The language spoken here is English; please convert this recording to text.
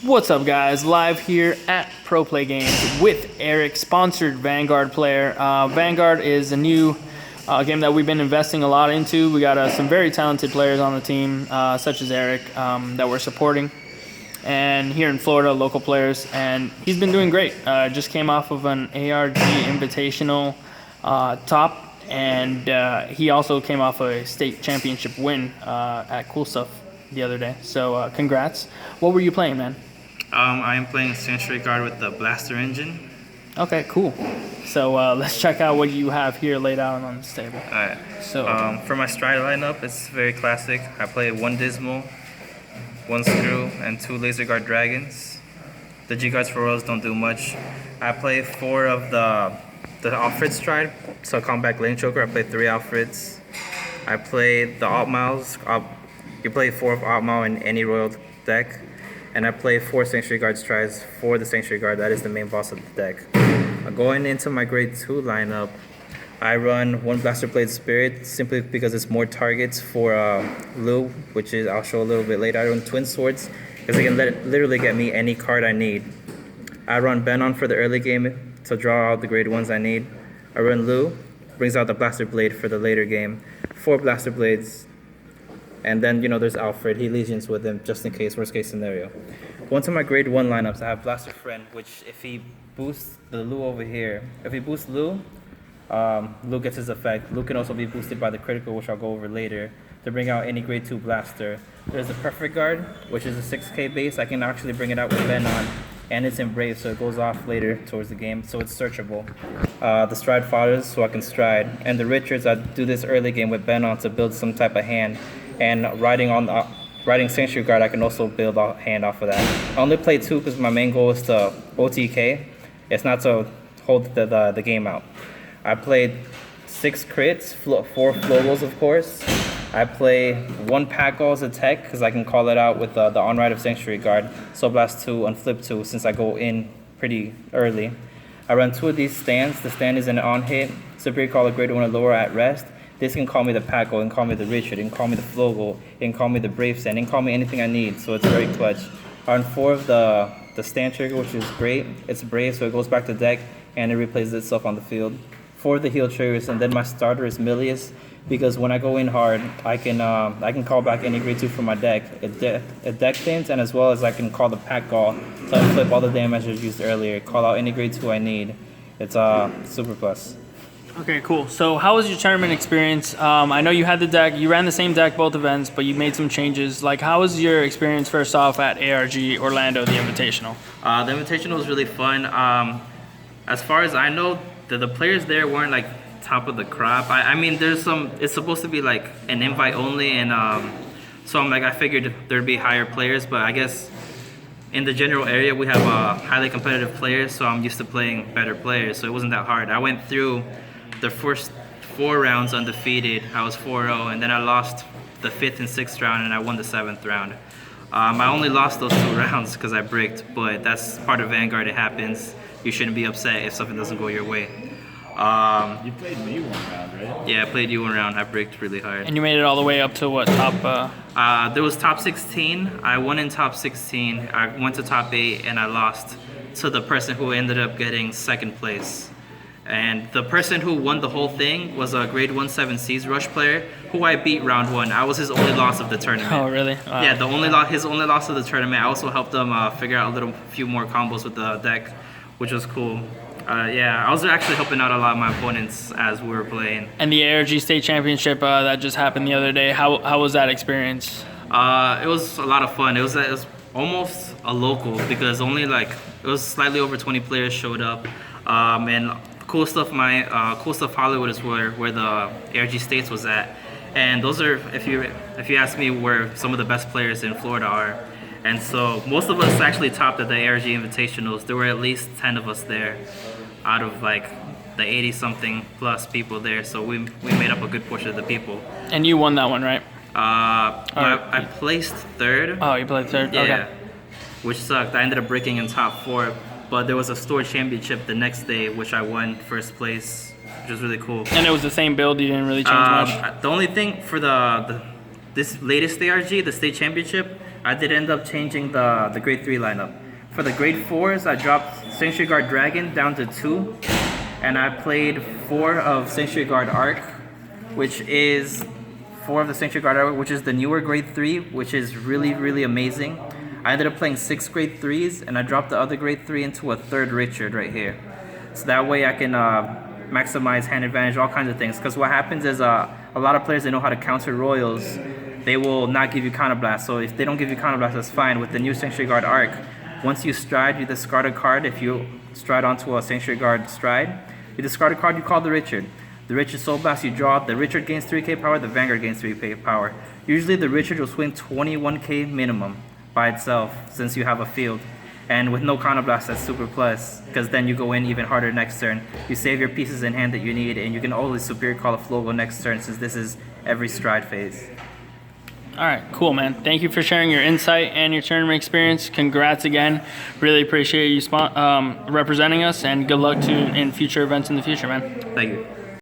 What's up, guys? Live here at Pro Play Games with Erick, sponsored Vanguard player. Vanguard is a new game that we've been investing a lot into. We got some very talented players on the team, such as Erick, that we're supporting. And here in Florida, local players. And he's been doing great. Just came off of an ARG Invitational top. And he also came off a state championship win at Cool Stuff the other day. So congrats. What were you playing, man? I am playing Century Guard with the Blaster engine. Okay, cool. So let's check out what you have here laid out on this table. Alright. So for my stride lineup, it's very classic. I play one Dismal, one Screw, and two Laser Guard Dragons. The G Guards for Royals don't do much. I play four of the Alfred stride, so Combat Lane Choker. I play three Alfreds. I play the Alt Miles. You play four of Alt Mile in any Royal deck. And I play four Sanctuary Guard strides for the Sanctuary Guard. That is the main boss of the deck. Going into my grade 2 lineup, I run one Blaster Blade Spirit simply because it's more targets for Lou, which is I'll show a little bit later. I run Twin Swords because they can literally get me any card I need. I run Benon for the early game to draw out the grade 1s I need. I run Lou, brings out the Blaster Blade for the later game. Four Blaster Blades. And then, there's Alfred. He legions with him just in case, worst case scenario. Going to my grade 1 lineups, I have Blaster Friend, which if he boosts the Lou over here, if he boosts Lou, Lou gets his effect. Lou can also be boosted by the critical, which I'll go over later, to bring out any grade 2 blaster. There's the Perfect Guard, which is a 6k base. I can actually bring it out with Venom, and it's in Brave, so it goes off later towards the game, so it's searchable. The Stride Fathers, so I can stride. And the Richards, I do this early game with Venom to build some type of hand. And riding Sanctuary Guard, I can also build a hand off of that. I only play two because my main goal is to OTK. It's not to hold the game out. I played 6 crits, 4 flowals, of course. I play 1 Packle as a tech because I can call it out with the on-ride of Sanctuary Guard. Soul Blast 2 and Flip 2 since I go in pretty early. I run 2 of these stands. The stand is an on-hit. Superior Caller grade 1 or lower at rest. This can call me the Packle, and call me the Richard, and call me the Flogel, and call me the Brave Stand, and call me anything I need, so it's very clutch. I run 4 of the stand trigger, which is great. It's Brave, so it goes back to deck, and it replaces itself on the field. 4 of the heal triggers, and then my starter is Milius, because when I go in hard, I can call back any grade 2 from my deck. It deck thins, and as well as I can call the Packle to flip all the damage I used earlier, call out any grade 2 I need. It's super plus. okay, cool. So how was your tournament experience? I know you had the deck. You ran the same deck both events, but you made some changes. Like, how was your experience first off at ARG Orlando, the Invitational? The Invitational was really fun. As far as I know, the players there weren't like top of the crop. I mean, there's some. It's supposed to be like an invite only, and so I figured there'd be higher players, but I guess in the general area we have highly competitive players, so I'm used to playing better players, so it wasn't that hard. I went through the first 4 rounds undefeated. I was 4-0, and then I lost the 5th and 6th round, and I won the 7th round. I only lost those 2 rounds because I bricked, but that's part of Vanguard. It happens. You shouldn't be upset if something doesn't go your way. You played me 1 round, right? Yeah, I played you 1 round. I bricked really hard. And you made it all the way up to what, top? There was top 16. I won in top 16. I went to top 8, and I lost to the person who ended up getting 2nd place. And the person who won the whole thing was a grade 1/7 Seas Rush player who I beat round 1. I was his only loss of the tournament. Oh, really? Wow. Yeah, his only loss of the tournament. I also helped him figure out a few more combos with the deck, which was cool. Yeah, I was actually helping out a lot of my opponents as we were playing. And the ARG State Championship that just happened the other day, how was that experience? It was a lot of fun. It was almost a local because it was slightly over 20 players showed up, and Cool Stuff Hollywood is where the ARG States was at, and those are, if you ask me, where some of the best players in Florida are. And so most of us actually topped at the ARG Invitationals. There were at least 10 of us there out of like the 80-something plus people there, so we made up a good portion of the people. And you won that one, right? I placed 3rd. Oh, you played 3rd? Yeah, Okay. which sucked. I ended up breaking in top 4, but there was a store championship the next day, which I won 1st place, which was really cool. And it was the same build. You didn't really change much. The only thing for this latest ARG, the state championship, I did end up changing the grade 3 lineup. For the grade 4s, I dropped Sanctuary Guard Dragon down to 2, and I played 4 of Sanctuary Guard Arc, which is 4 of the Sanctuary Guard Arc, which is the newer grade 3, which is really, really amazing. I ended up playing 6 grade 3s, and I dropped the other grade 3 into a 3rd Richard right here. So that way I can maximize hand advantage, all kinds of things. Because what happens is a lot of players, they know how to counter royals. They will not give you counterblast. So if they don't give you counterblast, that's fine. With the new Sanctuary Guard Arc, once you stride, you discard a card. If you stride onto a Sanctuary Guard stride, you discard a card, you call the Richard. The Richard Soul Blast, you draw. The Richard gains 3k power, the Vanguard gains 3k power. Usually the Richard will swing 21k minimum by itself since you have a field. And with no counterblast, that's super plus, because then you go in even harder next turn. You save your pieces in hand that you need, and you can always Superior Call of Flogo next turn since this is every stride phase. All right, cool, man. Thank you for sharing your insight and your tournament experience. Congrats again. Really appreciate you representing us, and good luck in future events in the future, man. Thank you.